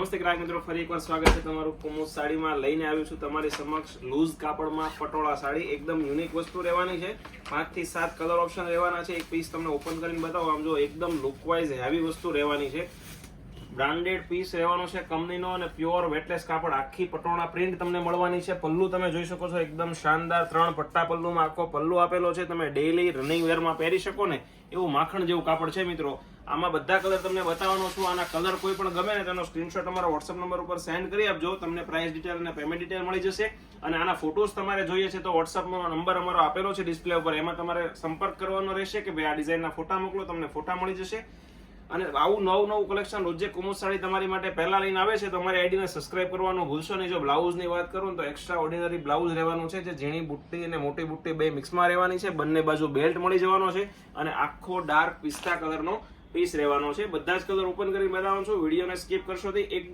નમસ્તે ગ્રાહક મિત્રો, ફરી એકવાર સ્વાગત છે તમારું કુમુદ સાડીમાં. લઈને આવ્યું છું તમારી સમક્ષ લૂઝ કાપડમાં પટોળા સાડી. એકદમ યુનિક વસ્તુ રહેવાની છે. 5 થી 7 કલર ઓપ્શન રહેવાના છે. એક પીસ તમને ઓપન કરીને બતાવો. આમ જો એકદમ લુકવાઇઝ હેવી વસ્તુ રહેવાની છે. બ્રાન્ડેડ પીસ રહેવાનો છે કંપનીનો અને પ્યોર વેટલેસ કાપડ. આખી પટોળા પ્રિન્ટ તમને મળવાની છે. પલ્લુ તમે જોઈ શકો છો, એકદમ શાનદાર 3 પટ્ટા પલ્લુમાં આખો પલ્લુ આપેલો છે. તમે ડેઈલી રનિંગ વેરમાં પહેરી શકો ને એવું માખણ જેવું કાપડ છે મિત્રો. આમાં બધા કલર તમને બતાવવાનો છું. આના કલર કોઈ પણ ગમે ને તેનો સ્ક્રીનશોટ અમારા વોટ્સઅપ નંબર ઉપર સેન્ડ કરી આપજો. તમને પ્રાઇસ ડિટેલ અને પેમેન્ટ ડિટેલ મળી જશે. અને આના ફોટોસ તમારે જોઈએ છે તો વોટ્સઅપમાં નંબર અમારો આપેલો છે ડિસ્પ્લે ઉપર, એમાં તમારે સંપર્ક કરવાનો રહેશે કે ભાઈ આ ડિઝાઇનના ફોટા મોકલો. તમને ફોટા મળી જશે. અને આવું નવું કલેક્શન રોજે કુમુદ સાડી તમારી માટે પહેલા લઈને આવે છે તો અમારી આઈડીને સબસ્ક્રાઇબ કરવાનું ભૂલશો નહીં. જો બ્લાઉઝની વાત કરું તો એક્સ્ટ્રા ઓર્ડિનરી બ્લાઉઝ રહેવાનું છે, જે ઝીણી બુટ્ટી અને મોટી બુટ્ટી બે મિક્સમાં રહેવાની છે. બંને બાજુ બેલ્ટ મળી જવાનો છે અને આખો ડાર્ક પિસ્તા કલરનો પીસ રહેવાનો છે. બધા જ કલર ઓપન કરી બતાવવાનો છું. વિડીયોને સ્કીપ કરશો તો એક